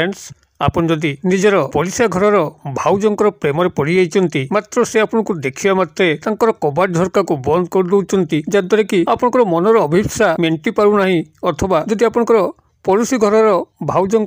Friends आपन जदि निजर पड़िशा घर भाउजंकर प्रेम पड़ जाइए मात्र से आपको देखा मात्रे कबाट झरका को बंद कर दौरान जहाद्वारा कि आपंकर मनर अभिप्सा मेन्टी पारना अथवा जदि आपंकर पड़ोशी घर भाउजों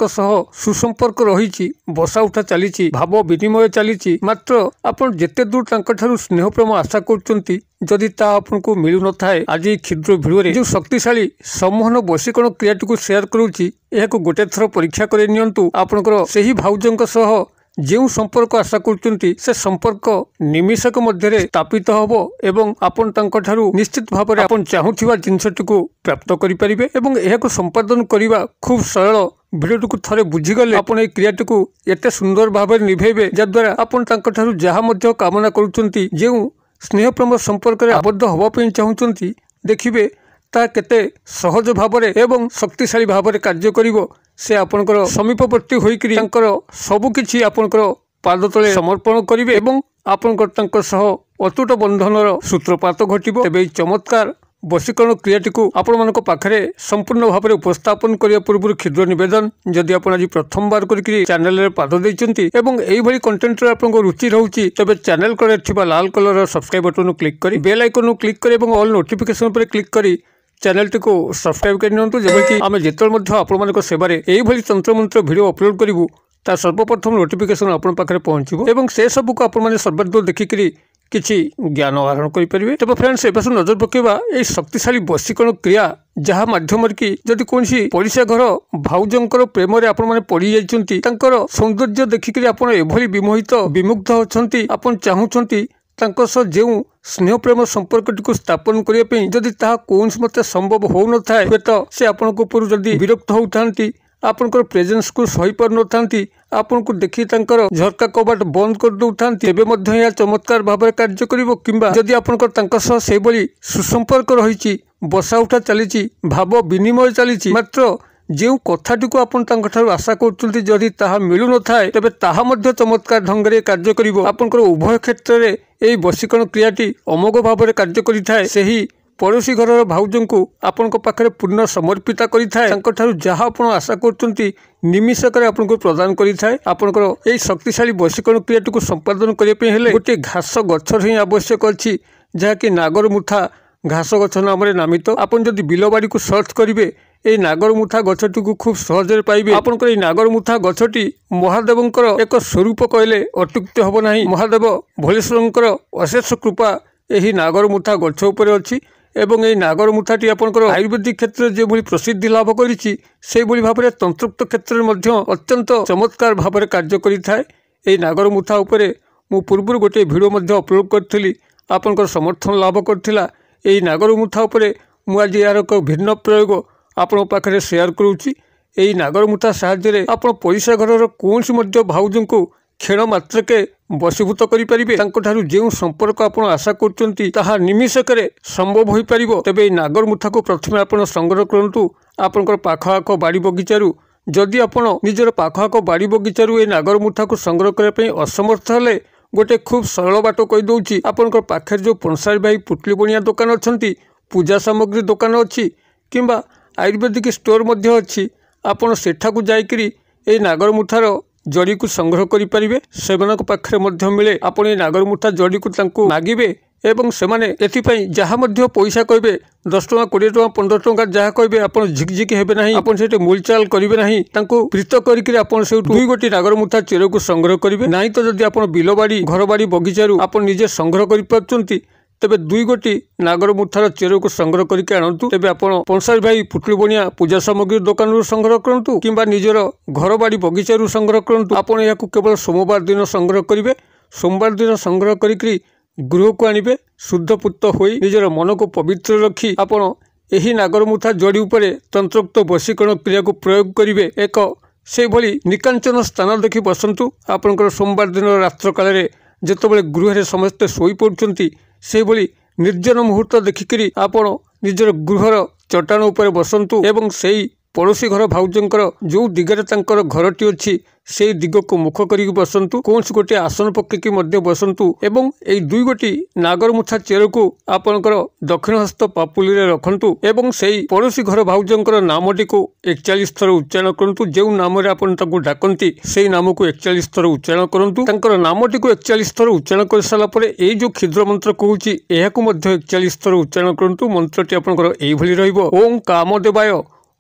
सुसंपर्क रही बसा उठा चली भाव विनिमय चली मात्र आपन जेते दूर तांकठारु स्नेह प्रेम आशा करचंती जदि ता आपको मिलु न थाए आज क्षुद्र भिडियो जो शक्तिशाली सम्मोहन वशीकरण क्रियाटी को शेयर करूची एहाको गोटे थर परीक्षा करे नियंतु आपनकर सही भाउजों सह जो संपर्क आशा करचंती से संपर्क निमिषक मध्य स्थापित हबो एवं आपन तांकठारु निश्चित भाव में आपन चाहुथिबा जिनसटी को प्राप्त करि परिबे एवं एहाको संपादन करिबा खूब सरल भिडियो को थरे बुझीगले आपन ए क्रियाटी को एते सुंदर भाव में निभेबे जद्वारा आपन तांकठारु जहा मध्य कामना करूचंती जो स्नेह प्रेम संपर्क में आबद्ध हवा पई चाहुचंती देखिबे ता केते सहज भाव में एवं शक्तिशाली भाव में कार्य करिवो से आपनकर समीपवर्ती होइकरी तांकर सबुकिछि आपनकर पाद तले समर्पण करिवे एवं आपनकर तांकर सह अतुट बंधनर सूत्रपात घटिबो। तेबे चमत्कार वशीकरण क्रियाटी को आपण मानक पाखरे संपूर्ण भाव में उपस्थापन करिया पूर्व क्षुद्र निवेदन जदि आपण आज प्रथम बार करिकरी चैनल रे पाद दैचंती एवं एई भली कंटेंट रे आपनको रुचि रहउची तबे चैनल करे थिबा लाल कलर सब्सक्राइब बटन क्लिक करी बेल आइकन क्लिक करी एवं ऑल नोटिफिकेशन पर क्लिक करी चैनल टी को सब्सक्राइब करनियंतु जेबेकि आमे जेतल मध्ये आपण मानक सेबारे एई भली तंत्र मंत्र वीडियो अपलोड करिवु ता सर्वप्रथम नोटिफिकेशन आपण पाखरे पहुंचीबो एवं से सब को आपण माने सर्वाधिक देखिकरी किछि ज्ञान आहरण करि परिबे। तबे फ्रेंड्स एबे नजर पकेबा ए शक्तिशाली वशीकरण क्रिया जहा माध्यम कि जदि कोनसी पड़िशा घर भाउजंकर प्रेम रे आपण माने पड़ी जाइछंती तांकर सौंदर्य देखिकरी आपण एभली विमोहित विमुग्ध होछंती आपण चाहुछंती तांको सह जो स्नेह प्रेम संपर्क को स्थापन करने जदि ताहा कौनसी मते संभव हो न थाए तो से आपण को पूर्व जदि विरक्त होउथांती आपनकर प्रेजेंस को सही पर न थांती आपन को देखि तांकर झरका कबाट बंद कर दउथांती एबे मध्य या चमत्कार भाव में कार्य करिवो किंबा जदि आपनकर तांका सह से बोली सुसंपर्क रहिछि बसा उठा चली भाव विनिमय चली मात्र जो कथाटी को आपन तांकठारु आशा करचंती जदि ताहा मिलु न थाए तबे ताहा मध्य चमत्कार ढंग रे कार्य करिवो। आपनकर उभय क्षेत्र रे एई वशीकरण क्रियाटी अमोघ भाव में कार्य करिथाए सेही पड़ोशी घर भाउजों को आपण पाखे पूर्ण समर्पिता करिथाए तांकठारु जहा आपण आशा करचंती निमिषक रे आपनको प्रदान करिथाए। आपनकर एई शक्तिशाली वशीकरण क्रियाटी को संपादन करिया पे हेले गोटे घास गछर ही आवश्यक अछि जहा कि नागरमुठा घास गछ नाम रे नामित। आपन जदि बिलबाड़ी को सर्च करिवे ए नागरमुठा गछटी को खूब सहजरे पाइबे। आपनकर ए नागरमुठा गछटी महादेवंकर एक स्वरूप कहले अत्युक्ति हबो नाही। महादेव भोलेश्वरंकर अशेष कृपा एही नागरमुठा गछ उपरे अछि एवं ए नागरमुठाटी आपनकर आयुर्वेदिक क्षेत्र जे भली प्रसिद्धि लाभ करिछि से भली भाबरे तंत्रोक्त क्षेत्र में मध्य अत्यंत चमत्कार भाबरे कार्य करिथाए। ए नागरमुठा उपरे मु पूर्व गोटे वीडियो मध्य अपलोड करथिली आपनकर समर्थन लाभ करथिला। एही नागरमुठा उपरे मु आज यार एक भिन्न प्रयोग आपण पाखे शेयर करूची। एही नागरमुठा साहाय्य आपण पड़िशा घर कौनसी मध्य भाउजों को क्षण मात्रके वशीभूत करिपारिबे तांकठारु जो संपर्क आपण आशा करचंती ताहा निमिषकरे संभव होई परिबो। तबे नागरमुठा को प्रथमे आपण संग्रह करंतु आपनकर पाखआख बाड़ी बगीचारू जदि आपण निजर पाखआख बाड़ी बगीचारू ए नागरमुठा को संग्रह करबा पई असमर्थ हले गोटे खूब सरल बाट कहि दउची आपनकर पाखे जो पंसारी भाई पुटली बनिया दुकान अछंती पूजा सामग्री दुकान अछि किंबा आयुर्वेदिक स्टोर मध्य अछि आपण सेठाकू जाइकरी ए नागरमुठार जड़ी को संग्रह करि परिबे। सेमानक पाखरे मध्य मिले आपण ए नागरमुठा जड़ी को तांको मागिबे एवं सेमाने एथिपई जहा मध्य पैसा कहबे 10 टका 20 टका 15 टका जहा कहबे आपण झिकझिक हेबे नाही आपण सेटे मूलचाल करिवे नाही तांको प्रीत करिकरी आपण से दुई गोटी नागरमुठा चेर को संग्रह करिवे नाही तो जदि आपण बिलबाड़ी घरबाड़ी बगीचारू आपण निजे संग्रह करि पाचंती तेबे दुई गोटी नागरमुठार चेर को संग्रह करके आणंतु। तेबे आपण पंसारी भाई पुटली बनिया पूजा सामग्री दुकान संग्रह करंतु किंबा निजर घरबाड़ी बगीचारू संग्रह करंतु। आपण याकू केवल सोमवार दिन संग्रह करिवे। सोमवार दिन संग्रह करिकरी गृह को आनिबे शुद्धपुत होई निजर मन को पवित्र रखी आपण एही नागरमुठा जड़ी उपरे तंत्रोक्त वशीकरण क्रिया को प्रयोग करिवे। एक से भली निकांचन स्थान देखि बसंतु। आपनकर सोमवार दिन रात्र काल जेतबेले गृह समस्ते शोई पड़ुचंती से भली निर्जन मुहूर्त देखिकरी आपण निजर गृहर चट्टान उपरे बसंतु एवं सेई पड़ोशी घर भाउजंकर जो दिगरे तांकर घरटी अछि से दिग को मुख करी बसतु कौन गोटे आसन पकईकी बसतु एवं यही दुई गोटी नागरमुछा चेर को आपणकर दक्षिण हस्त पापुली रखु एवं से पड़ोशी घर भाउजंकर नामटी को 41 थर उच्चारण करूँ जो नाम डाकती से नाम को 41 थर उच्चारण करूँ नामटी को 41 थर उच्चारण कर सारापर ये जो क्षुद्र मंत्र कहूँ यह 41 थर उच्चारण करूँ मंत्रटी आपंकर यही ओं कामदेवाय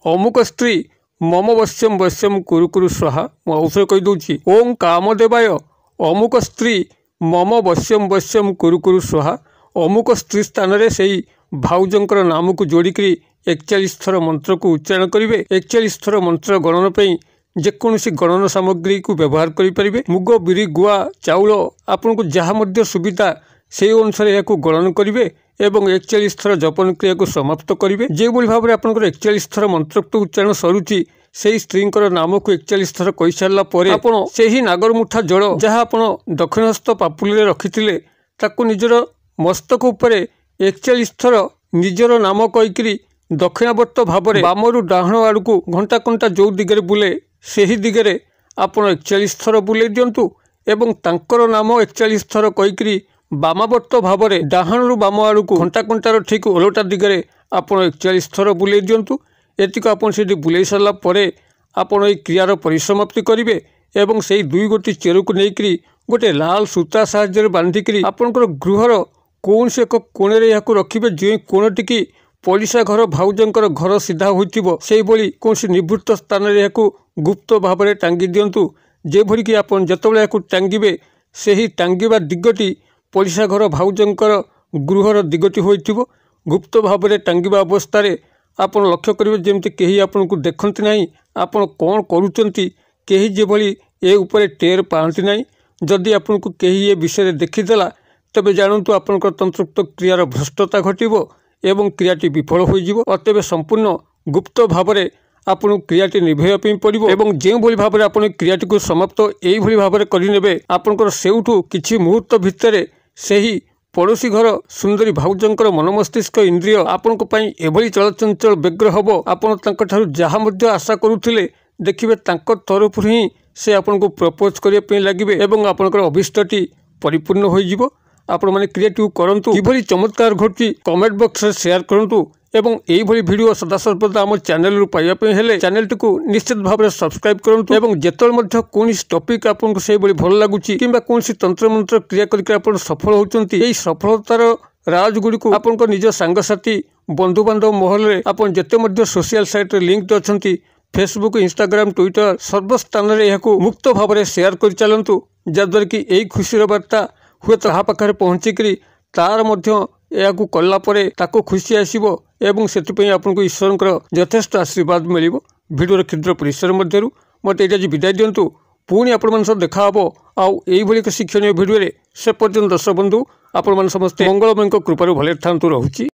अमुक स्त्री मम वश्यम वश्यम कुरु कुरु स्वाहा औषध कहीदे ओं कामदेवाय अमुक स्त्री मम वश्यम वश्यम कुरु कुरु स्वाहा अमुक स्त्री स्थान में से भाउजंकर नाम को जोड़िकी 41 थर मंत्र को उच्चारण करेंगे। 41 थर मंत्र गणन पर जेकोसी गणन सामग्री को व्यवहार करेंगे। मुग बिरी गुआ चाउल आपन को जहाँ सुविधा से अनुसार यह गणन करेंगे एवं 41 थर जपन क्रिया को समाप्त करेंगे। जो भाव में आपंकर 41 थर मंत्रोक्त उच्चारण सरुची से स्त्री नाम को 41 थर कही सारापर आपड़ से नागरमुठा जड़ जहाँ आप दक्षिण हस्त पापुली रखी निजर मस्तक उपर 41 थर निजर नाम कहीकि दक्षिणावर्त भाव में बामरु डाहण आड़ को घंटा घंटा जो दिगरे बुले से ही दिगरे आप 41 थर बुले दिंतु एवं तांकर नाम 41 थर कहीकि बामावर्त भाव में डाहणु बाम आड़ को घंटा घंटार ठीक ओलटा दिगरे आप 41 थर बुले दिंतु एतिक आप बुले सारापर आपड़ ये क्रियार परिसमाप्ति करेंगे एवं से दुई गोटी चेर को लेकर गोटे लाल सूता साहाय्य बांधिकी आपंकर गृहर कौन से एक कोणे या रखिए जो कोणटी की पड़िशा घर भाउजंकर घर सीधा होती कौन निवृत्त स्थान में गुप्त भाव में टांगी दिंतु जेभरी कि आप जिते टांगे से ही टांगा दिगटी पड़िशा घर भाउजंकर गृहर दिगटी हो गुप्त भाव में टांगा अवस्था आप लक्ष्य करेंगे जमी कहीं आपन को देखती ना आपड़ कौन करुँच कहीं जेभली ए उपर टेर पाती ना जदि आपन को कहीं ये विषय देखीदेला तेज जानतु आपंकर तंत्रोक्त क्रियार भ्रष्टता घटव एवं क्रियाटी विफल हो अतएव संपूर्ण गुप्त भाव में आपन क्रियाटी निभेवाई पड़ो एवं जो भाव में आप क्रियाटी को समाप्त यही भाव में करे आपंकर सेउठू किछि मुहूर्त भितर से ही पड़ोशी घर सुंदरी भाउजंकर मन मस्तिष्क इंद्रिय आपण एभली चलचंचल व्यग्र हम आपड़ जहाँ आशा करुले देखिए तरफ ही से आपन को प्रपोज करने लगे एवं आपंकर अभिष्टटी परिपूर्ण हो आपण मैंने क्रिएटिव करंतु किभली चमत्कार घटी कमेंट बॉक्स रे शेयर करंतु एवं यही वीडियो सदासर्वदा आम चैनल रु पाइबा हेले चैनल टी को निश्चित भाव में सब्सक्राइब करंतु एवं जेतल कौन टॉपिक आपको से भल लगुच कि कौन तंत्र मंत्र क्रिया करके सफल होती यही सफलतार राज गुड़ी को आप निज सांगसाथी बंधु बांधव महल में आप जिते सोशल साइट लिंक्ड अच्छा फेसबुक इंस्टाग्राम ट्विटर सर्वस्थान में यह मुक्त भाव में शेयर कर चलतु जहाद्वारा कि यही खुशी बार्ता हुए तो पाखे पहुँचिकी तार यह कलापर ताको खुशी आसो एवं से आपको ईश्वर यथेष्ट आशीर्वाद मिल भिडियो क्षुद्र परिसर मध्य मत ये विदाय दिंतु पुणी आपण देखा आउ एक शिक्षणीय भिडियो से पर्यंत दर्शक बंधु आपण समस्ते मंगलमय कृपार भले था रोची।